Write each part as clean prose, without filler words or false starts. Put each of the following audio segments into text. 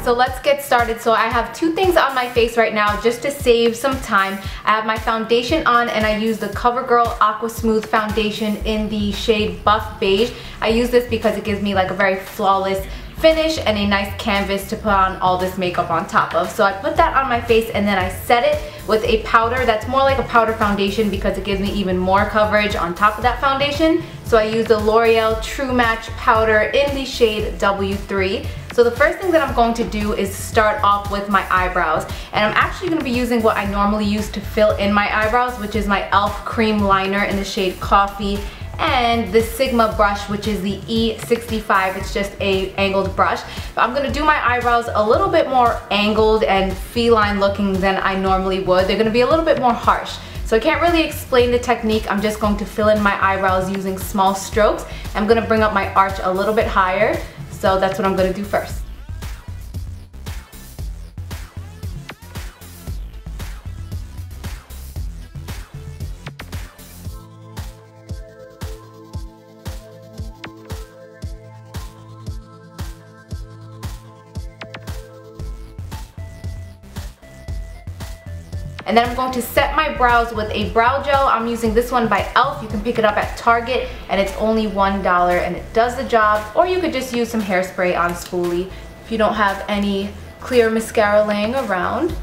So let's get started. So I have two things on my face right now just to save some time. I have my foundation on and I use the Covergirl Aquasmooth foundation in the shade Buff Beige. I use this because it gives me like a very flawless finish and a nice canvas to put on all this makeup on top of. So I put that on my face and then I set it with a powder that's more like a powder foundation because it gives me even more coverage on top of that foundation. So I use the L'Oreal True Match powder in the shade W3. So the first thing that I'm going to do is start off with my eyebrows, and I'm actually going to be using what I normally use to fill in my eyebrows, which is my e.l.f. cream liner in the shade Coffee, and the Sigma brush, which is the E65. It's just a angled brush. But I'm gonna do my eyebrows a little bit more angled and feline looking than I normally would. They're gonna be a little bit more harsh. So I can't really explain the technique. I'm just going to fill in my eyebrows using small strokes. I'm gonna bring up my arch a little bit higher. So that's what I'm gonna do first. And then I'm going to set my brows with a brow gel. I'm using this one by e.l.f. You can pick it up at Target and it's only $1 and it does the job. Or you could just use some hairspray on spoolie if you don't have any clear mascara laying around.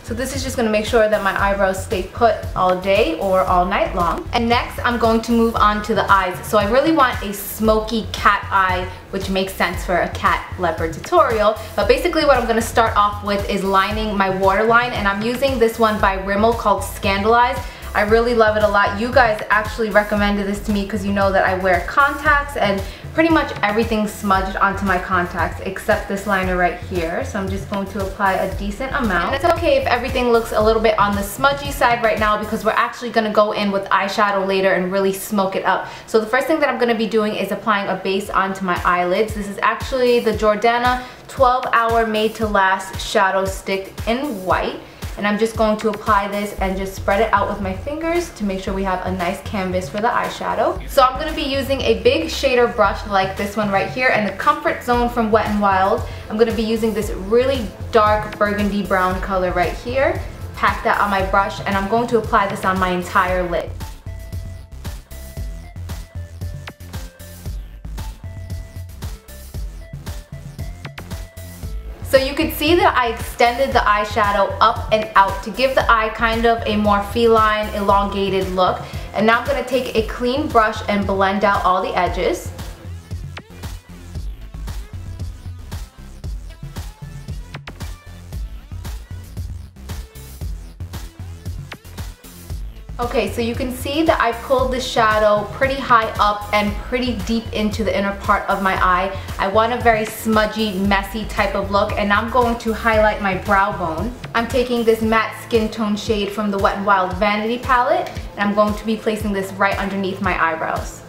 So this is just going to make sure that my eyebrows stay put all day or all night long. And next I'm going to move on to the eyes. So I really want a smoky cat eye, which makes sense for a cat leopard tutorial. But basically what I'm going to start off with is lining my waterline, and I'm using this one by Rimmel called Scandalize. I really love it a lot. You guys actually recommended this to me because you know that I wear contacts and pretty much everything smudged onto my contacts except this liner right here. So I'm just going to apply a decent amount. And it's okay if everything looks a little bit on the smudgy side right now because we're actually going to go in with eyeshadow later and really smoke it up. So the first thing that I'm going to be doing is applying a base onto my eyelids. This is actually the Jordana 12-Hour Made to Last Shadow Stick in white. And I'm just going to apply this and just spread it out with my fingers to make sure we have a nice canvas for the eyeshadow. So I'm going to be using a big shader brush like this one right here and the Comfort Zone from Wet n Wild. I'm going to be using this really dark burgundy brown color right here. Pack that on my brush and I'm going to apply this on my entire lid. So you can see that I extended the eyeshadow up and out to give the eye kind of a more feline, elongated look. And now I'm going to take a clean brush and blend out all the edges. Okay, so you can see that I pulled the shadow pretty high up and pretty deep into the inner part of my eye. I want a very smudgy, messy type of look, and now I'm going to highlight my brow bone. I'm taking this matte skin tone shade from the Wet n Wild Vanity palette, and I'm going to be placing this right underneath my eyebrows.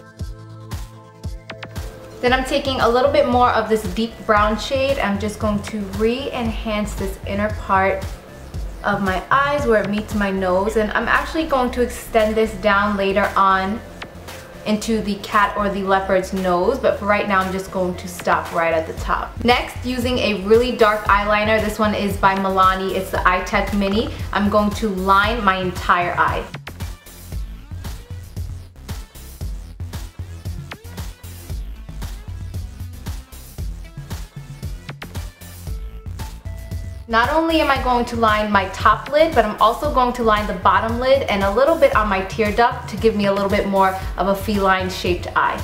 Then I'm taking a little bit more of this deep brown shade. I'm just going to re-enhance this inner part of my eyes where it meets my nose, and I'm actually going to extend this down later on into the cat or the leopard's nose, but for right now I'm just going to stop right at the top. Next, using a really dark eyeliner, this one is by Milani, it's the I Tint Mini, I'm going to line my entire eye. Not only am I going to line my top lid, but I'm also going to line the bottom lid and a little bit on my tear duct to give me a little bit more of a feline shaped eye.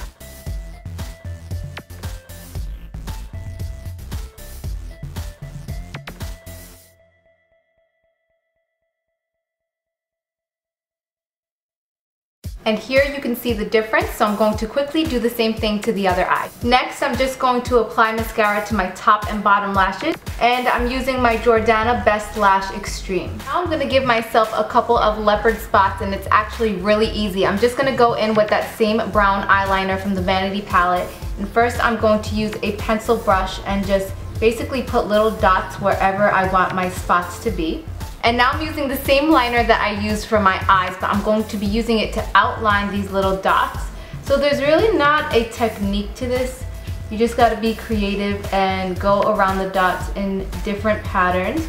And here you can see the difference, so I'm going to quickly do the same thing to the other eye. Next, I'm just going to apply mascara to my top and bottom lashes, and I'm using my Jordana Best Lash Extreme. Now I'm going to give myself a couple of leopard spots, and it's actually really easy. I'm just going to go in with that same brown eyeliner from the Vanity palette, and first I'm going to use a pencil brush and just basically put little dots wherever I want my spots to be. And now I'm using the same liner that I used for my eyes, but I'm going to be using it to outline these little dots. So there's really not a technique to this. You just gotta be creative and go around the dots in different patterns.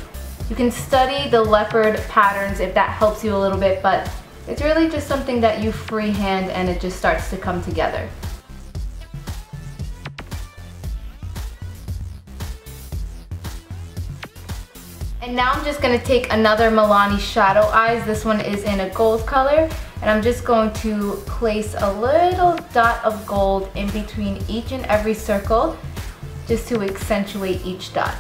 You can study the leopard patterns if that helps you a little bit, but it's really just something that you freehand and it just starts to come together. And now I'm just going to take another Milani Shadow Eyes. This one is in a gold color. And I'm just going to place a little dot of gold in between each and every circle just to accentuate each dot.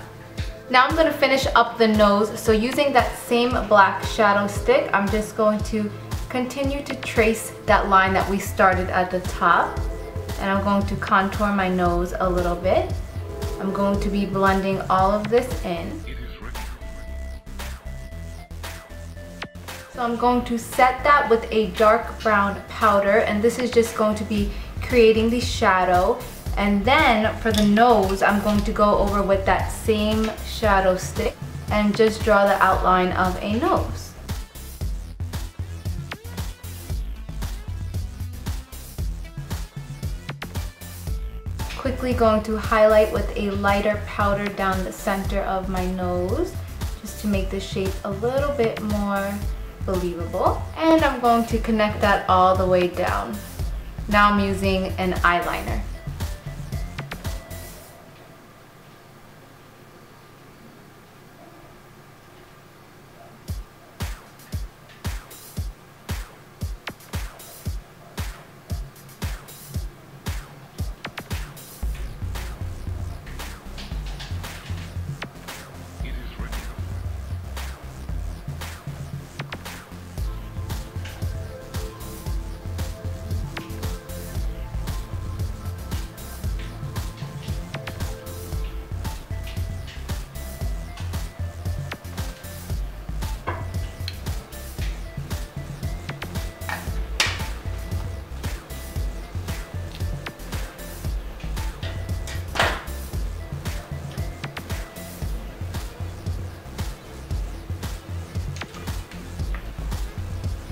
Now I'm going to finish up the nose. So using that same black shadow stick, I'm just going to continue to trace that line that we started at the top. And I'm going to contour my nose a little bit. I'm going to be blending all of this in. So I'm going to set that with a dark brown powder, and this is just going to be creating the shadow. And then for the nose, I'm going to go over with that same shadow stick and just draw the outline of a nose. Quickly going to highlight with a lighter powder down the center of my nose just to make the shape a little bit more believable. And I'm going to connect that all the way down. Now I'm using an eyeliner.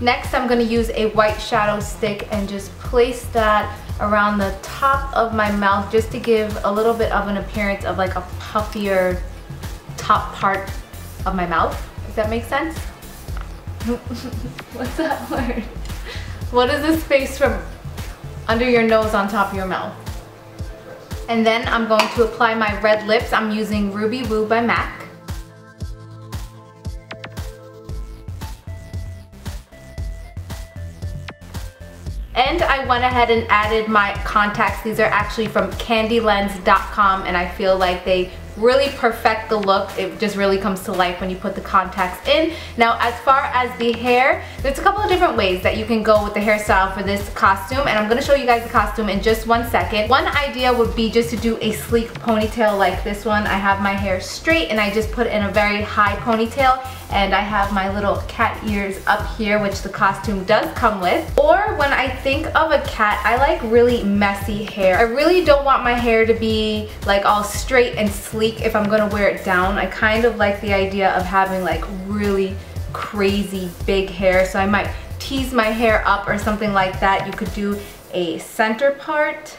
Next, I'm going to use a white shadow stick and just place that around the top of my mouth just to give a little bit of an appearance of like a puffier top part of my mouth, if that makes sense. What's that word? What is the space from under your nose on top of your mouth? And then I'm going to apply my red lips. I'm using Ruby Woo by MAC. And I went ahead and added my contacts. These are actually from candylens.com, and I feel like they really perfect the look. It just really comes to life when you put the contacts in. Now, as far as the hair, there's a couple of different ways that you can go with the hairstyle for this costume, and I'm going to show you guys the costume in just 1 second. One idea would be just to do a sleek ponytail like this one. I have my hair straight and I just put in a very high ponytail, and I have my little cat ears up here, which the costume does come with. Or when I think of a cat, I like really messy hair. I really don't want my hair to be like all straight and sleek if I'm gonna wear it down. I kind of like the idea of having like really crazy big hair, so I might tease my hair up or something like that. You could do a center part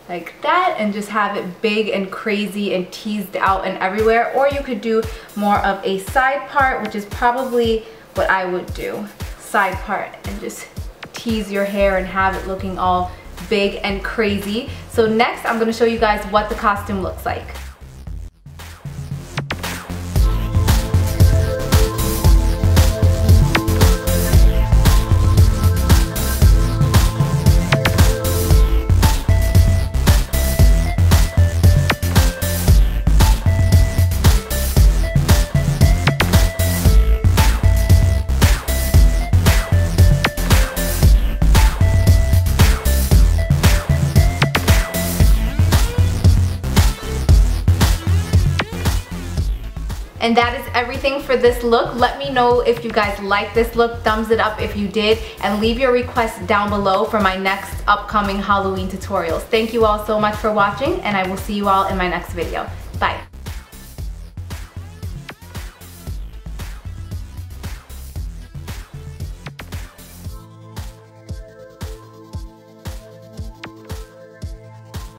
like that and just have it big and crazy and teased out and everywhere, or you could do more of a side part, which is probably what I would do. Side part and just tease your hair and have it looking all big and crazy. So next I'm going to show you guys what the costume looks like. And that is everything for this look. Let me know if you guys like this look, thumbs it up if you did, and leave your requests down below for my next upcoming Halloween tutorials. Thank you all so much for watching, and I will see you all in my next video.